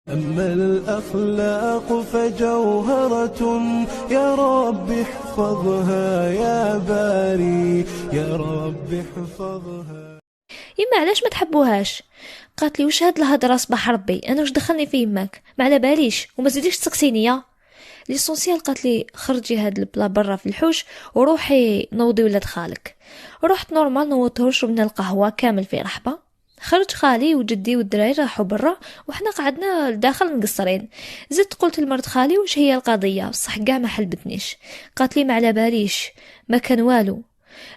أما الأخلاق فجوهرة، يا رب احفظها يا باري، يا رب احفظها. يما علاش ما تحبوهاش؟ قالت لي واش هاد الهضره صباح ربي، انا واش دخلني في يماك؟ ما على باليش وما تزيديش تسقسيني يا ليسونسيال. قالت لي خرجي هاد البلا برا في الحوش وروحي نوضي ولاد خالك. رحت نورمال نوضته وشربنا القهوه كامل في رحبه. خرج خالي وجدي والدراري راحوا برا وحنا قعدنا لداخل مقصرين. زدت قلت لمرت خالي واش هي القضيه، بصح كاع ما حلبتنيش. قالت لي ما على باليش، ما كان والو.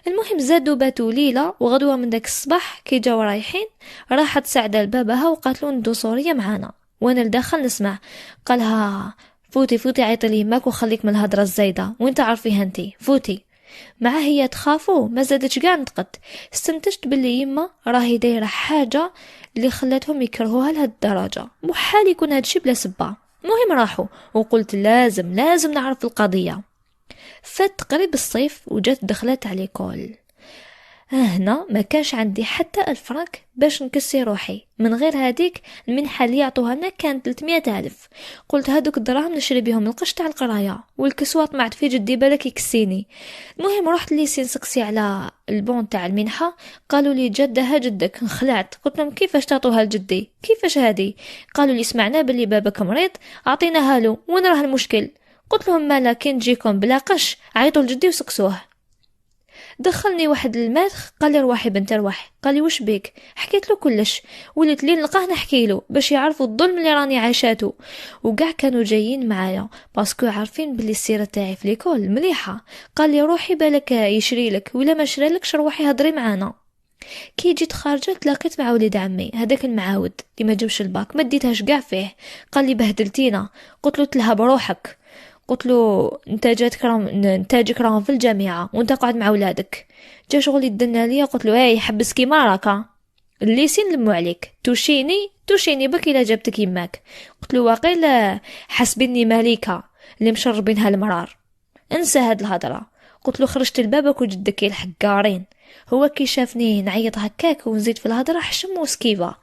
المهم زادوا باتوا ليلة، وغدوة من داك الصباح كي جاو رايحين راحت سعدة لبابها وقالت له ندو سوريا معانا. وانا لداخل نسمع. قالها فوتي فوتي عيطي ليماك وخليك من الهضره الزايده وين تعرفيها انتي فوتي. مع هي تخافوا ما زادتش كاع نطقت. استنتجت باللي يما راهي دايره حاجه اللي خلاتهم يكرهوها لهاد الدرجه، محال يكون هادشي بلا سبه. المهم راحوا وقلت لازم نعرف القضيه. فات قريب الصيف وجات دخلت على ليكول. هنا ما كانش عندي حتى 1000 فرنك باش نكسي روحي، من غير هذيك المنحة اللي يعطوها لنا كانت 300,000. قلت هادوك الدراهم نشري بهم القش تاع القرايه والكسوه، طمعت في جدي بالك يكسيني. المهم رحت ليسين سقسي على البون تاع المنحه. قالوا لي جدها جدك. انخلعت قلت لهم كيفاش تعطوها لجدي كيفاش هادي؟ قالوا لي سمعنا باللي بابك مريض عطيناها له وين راه المشكل؟ قلت لهم مالا كي نجيكم بلا قش عيطوا لجدي وسقسوه. دخلني واحد المدخ قال لي روحي بنت روحي. قال لي واش بيك؟ حكيت له كلش، وليت لي نلقاه نحكي له باش يعرفوا الظلم اللي راني عايشاته. وكاع كانوا جايين معايا باسكو عارفين بلي السيره تاعي في ليكول مليحه. قال لي روحي بالك يشري لك، ولا ما شرى لكش روحي هضري معانا. كي جيت خارجه تلاقيت مع وليد عمي هذاك المعاود اللي ما جابش الباك، ما ديتهاش كاع فيه. قال لي بهدلتينا. قلت له تلهب روحك. قلت له نتاجك راهم في الجامعه وانت قاعد مع ولادك. جا شغلي دنا ليا قلت له هاي حبس كيما راكا الليسين لمو عليك توشيني بك الا جابتك يماك. قلت له واقيل حسبني ملكه اللي مشربينها المرار. انسى هاد الهضره. قلت له خرجت لبابك وجدك الحقارين. هو كي شافني نعيط هكاك ونزيد في الهضره حشم وسكيفا.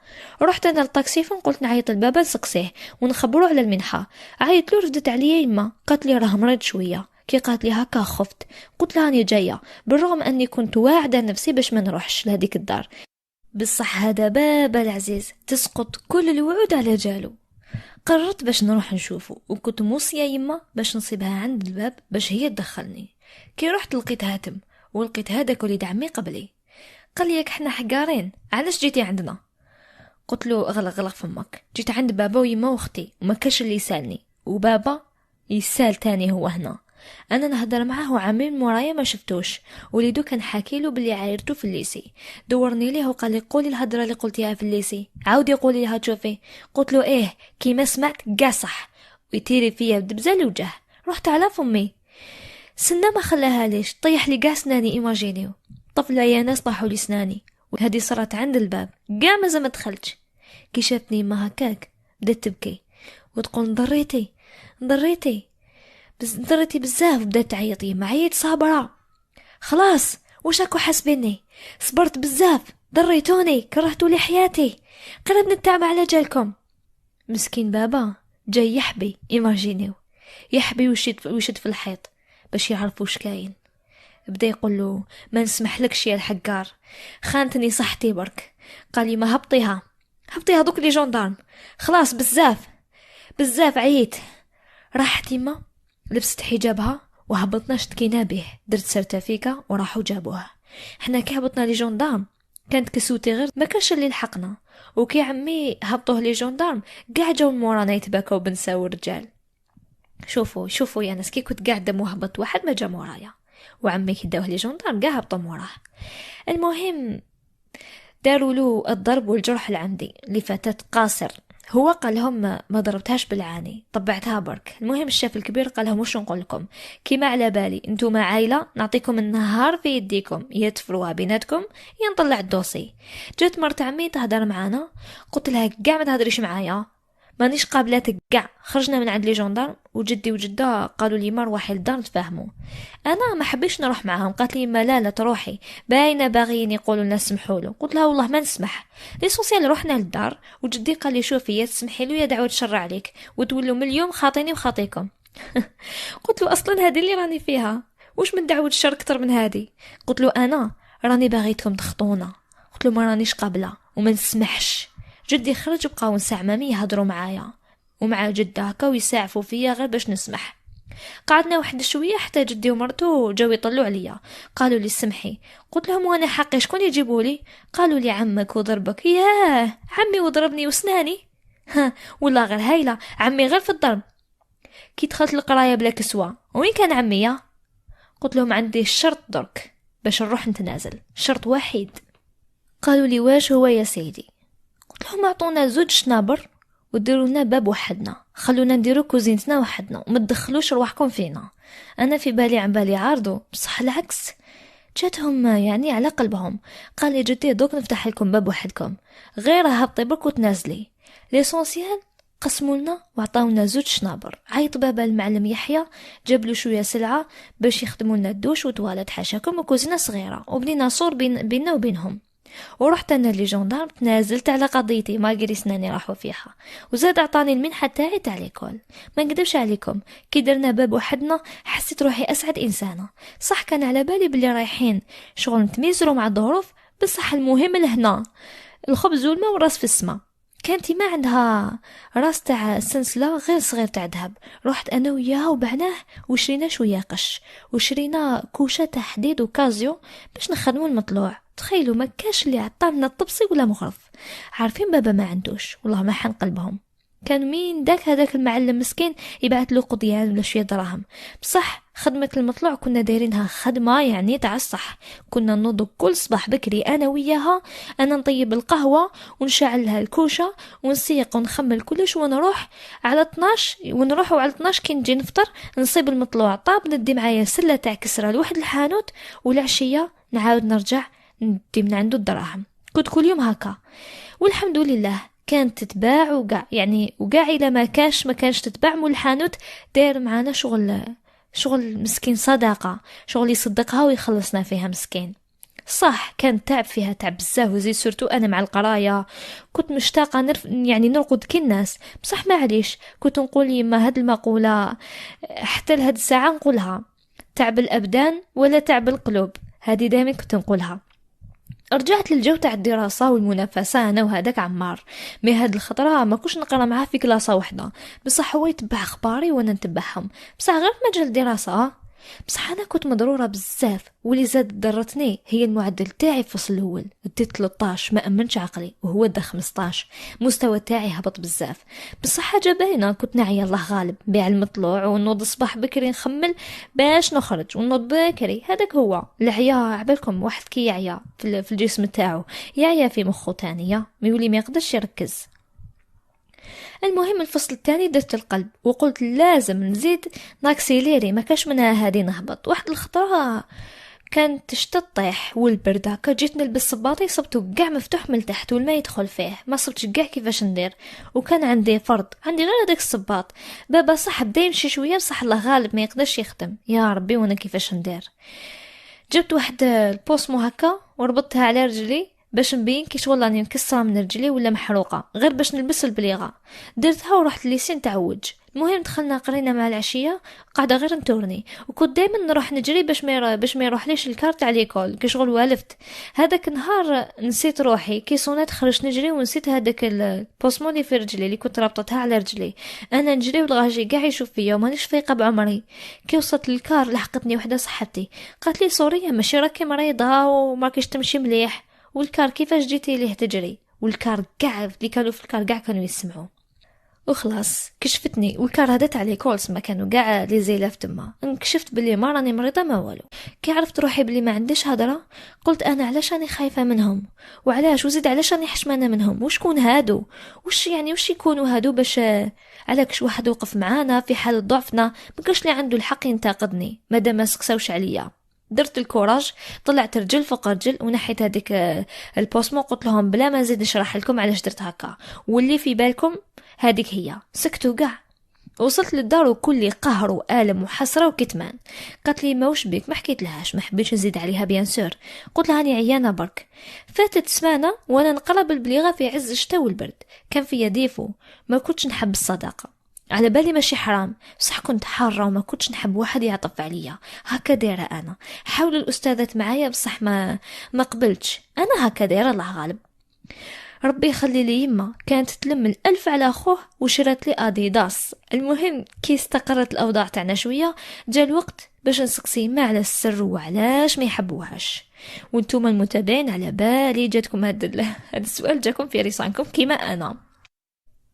رحت انا للطاكسيفون قلت نعيط لبابا نسقسيه ونخبرو على المنحه. عيط له ردت عليا يما قالت لي راه مريض شويه. كي قالت لي هكا خفت. قلت لها راني جايه بالرغم اني كنت واعده نفسي باش ما نروحش لهديك الدار. بصح هذا بابا العزيز تسقط كل الوعود على جالو. قررت باش نروح نشوفه وكنت موصيه يما باش نصيبها عند الباب باش هي تدخلني. كي رحت لقيت هاتم ولقيت هذاك وليد عمي قبلي. قال لي احنا حقارين علاش جيتي عندنا؟ قلت له اغلق فمك، جيت عند بابا ويما واختي وما كاش اللي يسالني، وبابا يسال تاني هو هنا. انا نهضر معاه وعامل مورايا ما شفتوش. وليدو كان حاكي له بلي عايرته في الليسي. دورني ليه وقال لي قولي الهضره اللي قلتيها في الليسي عاودي قولي لها تشوفي. قلت له ايه كيما سمعت كاع صح. ويتيري فيا بدبزه الوجه. رحت على فمي سنة ما خلاها ليش طيح لي قاع سناني. ايماجينيو طفله يا ناس طاحوا لي سناني. وهذه صارت عند الباب قاع مازال ما دخلتش. كي شافني ما هكاك بدات تبكي وتقول ضريتي بس ضريتي بزاف. بدات تعيط يما عييت صابره خلاص واش راكو حاسبيني؟ صبرت بزاف ضريتوني كرهتوا لي حياتي قرب نتعب على جالكم. مسكين بابا جاي يحبي ايماجينيو يحبي ويشد في الحيط باش يعرفوا واش كاين. بدا يقول له ما نسمحلكش يا الحقار خانتني صحتي برك. قال لي ما هبطيها دوك لي جندارم خلاص بزاف عييت. راحت يما لبست حجابها وهبطنا اشتكينا به. درت سيرتيفيكا وراحوا جابوها. حنا كي هبطنا لي جندارم كانت كسوتي غير ما كانش اللي لحقنا. وكي عمي هبطوه لي جندارم كاع جاو مورانا يتباكاو بنساو الرجال. شوفوا يا ناس كي كنت قاعده مهبط واحد ما جا مورايا وعمي كي داوه لي جندارم كاع هبطوا موراه. المهم داروا له الضرب والجرح اللي عندي لفتاة قاصر. هو قال لهم ما ضربتهاش بالعاني طبعتها برك. المهم الشاف الكبير قال لهم وش نقول لكم كيما على بالي انتم عائله نعطيكم النهار في يديكم يا تفروها بيناتكم يا نطلع الدوسي. جات مرت عمي تهدر معانا قلت لها كاع ما تهدريش معايا مانيش قابلاتك كاع. خرجنا من عند لي جندار وجدي وجده قالوا لي ما روحي للدار نتفاهموا. انا ما حبيتش نروح معاهم. قالت لي ما لا تروحي، باينه باغيين يقولوا لنا سمحوا له. قلت لها والله ما نسمح. ليسونسيال رحنا للدار وجدي قال لي شوفي يا تسمحي له يا دعوه تشر عليك وتولوا من اليوم خاطيني وخاطيكم. قلت له اصلا هذه اللي راني فيها، واش من دعوه الشر اكثر من هذه؟ قلت له انا راني باغيتكم تخطونا. قلت له ما رانيش قابله وما نسمحش. جدي خرج وبقاو نساع مامي يهضروا معايا ومع جده هكا ويساعفوا فيا غير باش نسمح. قعدنا واحد شويه حتى جدي ومرته جاو يطلوا عليا، قالوا لي سمحي. قلت لهم وانا حقي شكون يجيبوا لي؟ قالوا لي عمك وضربك. ياه عمي وضربني وسناني؟ ها والله غير هايله، عمي غير في الضرب. كي دخلت القرايه بلا كسوه وين كان عمي؟ قلت لهم عندي الشرط درك باش نروح نتنازل، شرط واحد. قالوا لي واش هو يا سيدي؟ قلت لهم اعطونا 2 شنابر وديروا لنا باب وحدنا، خلونا نديروا كوزينتنا وحدنا وما تدخلوش رواحكم فينا. انا في بالي عن بالي عارضو، بصح العكس جاتهم يعني على قلبهم. قال لي جدي دوك نفتح لكم باب وحدكم، غير هبطي برك وتنازلي. ليسونسيال قسموا لنا وعطاونا 2 شنابر. عيط بابا المعلم يحيى جاب له شويه سلعه باش يخدموا لنا الدوش وتوالت حاشاكم وكوزينه صغيره، وبنينا صور بيننا وبينهم. ورحت انا لي جندارم تنازلت على قضيتي ما قري سناني راحوا فيها، وزاد عطاني المنحه تاعي تاع ليكول. ما نكذبش عليكم كي درنا باب وحدنا حسيت روحي اسعد انسانه. صح كان على بالي بلي رايحين شغل نتميزروا مع الظروف، بصح المهم لهنا الخبز والماء والراس في السما. كانتي ما عندها راس تاع سلسله غير صغير تاع ذهب. رحت انا وياها وبعناه وشرينا شويه قش وشرينا كوشه تاع حديد وكازيو باش نخدموا المطلوع. تخيلوا ما كاش اللي عطانا الطبسي ولا مغرف. عارفين بابا ما عندوش والله ما حن قلبهم. كان مين هذاك المعلم مسكين يبعث له قضيان ولا شويه دراهم. بصح خدمه المطلوع كنا دايرينها خدمه يعني تاع الصح. كنا نوضو كل صباح بكري انا وياها، انا نطيب القهوه ونشعلها الكوشه ونسيق ونخمل كلش ونروح على 12 ونروحوا على 12 كي نجي نفطر نصيب المطلوع طاب ندي معايا سله تاع كسره لواحد الحانوت، والعشيه نعاود نرجع ندي من عنده الدراهم. كنت كل يوم هكا والحمد لله كانت تتباع وقع يعني وقع إلا ما كانش تتباع مول الحانوت داير معانا شغل مسكين صداقة، شغل يصدقها ويخلصنا فيها مسكين. صح كان تعب فيها تعب بزاف وزيد سورتو انا مع القرايه كنت مشتاقه يعني نرقد كالناس. بصح معليش كنت نقول يما هاد المقوله حتى لهاد الساعه نقولها، تعب الابدان ولا تعب القلوب، هذه دائما كنت نقولها. رجعت للجو تاع الدراسة والمنافسة أنا وهذاك عمار. مي هاد الخطرة ما كنتش نقرا معاه في كلاسة واحدة، بصح هو يتبع أخباري وأنا نتبعهم، بصح غير في مجال الدراسة. بصح أنا كنت مضرورة بزاف، واللي زاد ضرتني هي المعدل تاعي في الفصل الأول ديت 13 ما أمنش عقلي وهو دا 15. مستوى تاعي هبط بزاف، بصح حاجة باينة كنت ناعية الله غالب بيع المطلوع ونوض الصباح بكري نخمل باش نخرج ونوض بكري. هذاك هو العيا. عبالكم واحد كي يعيا في الجسم تاعو يعيا في مخه تانية ميولي ما يقدرش يركز. المهم الفصل الثاني درت القلب وقلت لازم نزيد ناكسيليري ما كاش منها هادي نهبط. واحد الخطره كانت الشتا طيح والبرد هكا جيت نلبس صباطي صبتو كاع مفتوح من تحت والماء يدخل فيه، ما صبتش كاع كيفاش ندير. وكان عندي فرض عندي غير هذاك الصباط. بابا صح بدا يمشي شويه بصح الله غالب ما يقدرش يخدم. يا ربي وانا كيفاش ندير؟ جبت واحد البوسمو هكا وربطتها على رجلي باش نبين كي شغل راني مكسره من رجلي ولا محروقه غير باش نلبس البليغه. درتها ورحت ليسين تعوج. المهم دخلنا قرينا مع العشيه قاعده غير نتورني، وكنت دائما نروح نجري باش ما يروحليش الكارت على ليكول كي شغل والفت. هذاك النهار نسيت روحي كي صونات خرجت نجري ونسيت هذاك البوسمو اللي في رجلي اللي كنت رابطتها على رجلي. انا نجري والغاجي كاع يشوف فيا ومانيش فايقه بعمري. كي وصلت للكار لحقتني وحده صاحبتي قالت لي سوريه ماشي راكي مريضه وماكيش تمشي مليح، والكار كيفاش جيتي ليه تجري؟ والكار كاع اللي كانوا في الكار كاع كانوا يسمعوا. وخلاص كشفتني والكار هدات علي كولس ما كانوا كاع لي زيلاف تما. انكشفت بلي ما راني مريضه ما والو. كي عرفت روحي بلي ما عنديش هضره قلت انا علاش راني خايفه منهم وعلاش وزيد علاش راني حشمانه منهم؟ وشكون هادو؟ وش يكونوا هادو باش علاكش واحد وقف معانا في حال ضعفنا ما كاش اللي عنده الحق ينتقدني مادام ما سقساوش عليا. درت الكوراج، طلعت رجل فوق رجل ونحيت هذيك البوسمو، قلت لهم بلا ما نزيد نشرح لكم علاش درت هكا، واللي في بالكم هذيك هي. سكتوا كاع. وصلت للدار وكلي قهر وآلم وحسرة وكتمان. قالت لي ماوش بيك؟ ما حكيت لهاش، ما حبيتش نزيد عليها بيان سور. قلت لها راني عيانه برك. فاتت سمانه وانا نقرب البليغه في عز الشتاء والبرد، كان فيا ديفو، ما كنتش نحب الصداقه، على بالي ماشي حرام، بصح كنت حاره وما كنتش نحب واحد يعطف عليا. هكا دايره انا، حاول الاستاذات معايا بصح ما قبلتش، انا هكا دايره، الله غالب. ربي يخلي لي يما، كانت تلم الألف على أخوه وشرت لي أديداس. المهم كي استقرت الأوضاع تاعنا شوية، جاء الوقت باش نسقسي ما على السر وعلاش ما يحبوهاش. وانتم المتابعين على بالي جاتكم هذا السؤال جاكم في رسانكم كيما أنا.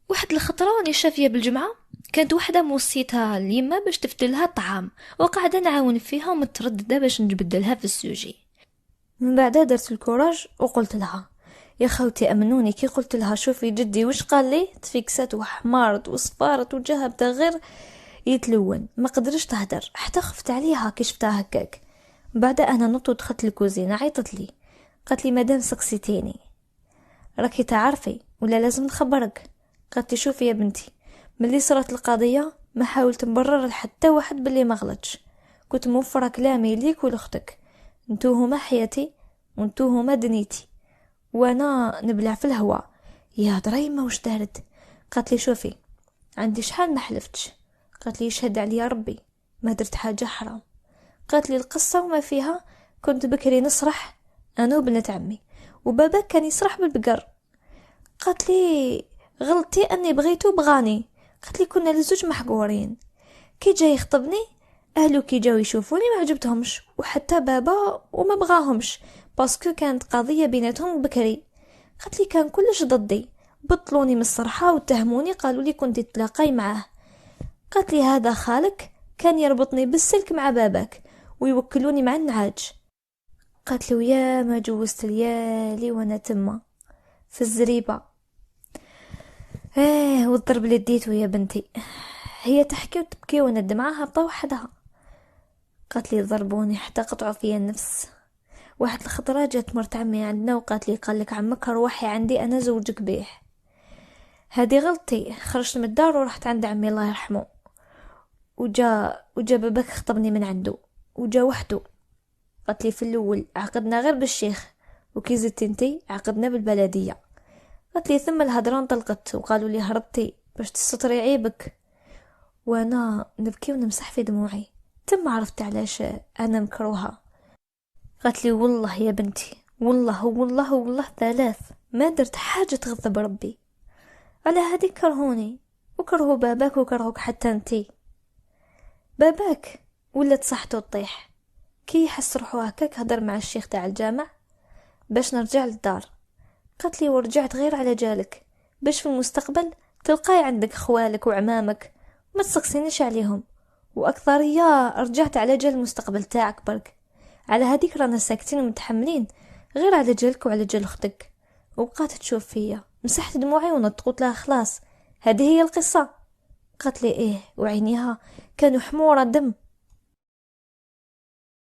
واحد الخطرة راني شافية بالجمعة، كانت وحدة موصيتها اليما باش تفتلها الطعام، وقاعدة نعاون فيها ومترددة باش نجبدلها في السوجي. من بعد درت الكوراج وقلت لها يا خوتي امنوني، كي قلت لها شوفي جدي وش قال لي، تفيكسات وحمارت وصفارت وجهها بدا غير يتلون، ما قدرش تهدر، حتى خفت عليها كي شفتها هكاك. بعد انا نط ودخلت الكوزينه، عيطت لي قالت لي مادام سقسيتيني راكي تعرفي ولا لازم نخبرك. قالت لي شوفي يا بنتي، ملي صرات القضيه ما حاولت نبرر لحتى واحد باللي ما غلطش، كنت موفره كلامي ليك ولختك، انتو هما حياتي وانتو هما دنيتي، وانا نبلع في الهواء. يا دريمة وش دارت؟ قالت لي شوفي عندي شحال ما حلفتش، قالت لي يشهد عليا ربي ما درت حاجة حرام. قالت لي القصة وما فيها، كنت بكري نسرح انا وبنت عمي وبابا كان يسرح بالبقر. قالت لي غلطي اني بغيتو بغاني. قالت لي كنا لزوج محقورين، كي جاي يخطبني اهلو كي جاو يشوفوني ما عجبتهمش، وحتى بابا وما بغاهمش باسكو كانت قضيه بيناتهم بكري. قالت لي كان كلش ضدي، بطلوني من الصرحه واتهموني، قالوا لي كنت تلاقاي معاه. قالت لي هذا خالك كان يربطني بالسلك مع باباك ويوكلوني مع النعاج. قالت له يا ما جوزت ليالي وانا تما في الزريبه. والضرب اللي ديته يا بنتي، هي تحكي وتبكي وانا الدمعه هابطه وحدها. قالت لي ضربوني حتى قطعوا فيا النفس. واحد الخطرة جات مرت عمي عندنا وقالت لي قال لك عمك روحي عندي انا زوجك بيه. هذه غلطتي، خرجت من الدار ورحت عند عمي الله يرحمه، وجا باباك خطبني من عنده وجا وحده. قالت لي في الاول عقدنا غير بالشيخ، وكي زدت انتي عقدنا بالبلديه. قالت لي ثم الهضره انطلقت وقالوا لي هربتي باش تستري عيبك، وانا نبكي ونمسح في دموعي. تم عرفت علاش انا مكروهه. قالت لي والله يا بنتي، والله ثلاث ما درت حاجه تغضب ربي، على هذيك كرهوني وكرهوا باباك وكرهوك حتى انتي. باباك ولات صحته تطيح، كي يحس روحو هكاك هضر مع الشيخ تاع الجامع باش نرجع للدار. قالت لي ورجعت غير على جالك باش في المستقبل تلقاي عندك خوالك وعمامك، ما تسقسينيش عليهم، واكثريه رجعت على جال المستقبل تاعك برك. على هذيك رانا ساكتين ومتحملين غير على جالك وعلى جال اختك. وبقات تشوف فيا، مسحت دموعي ونط قلت لها خلاص هذه هي القصه. قالت لي ايه، وعينيها كانوا حموره دم.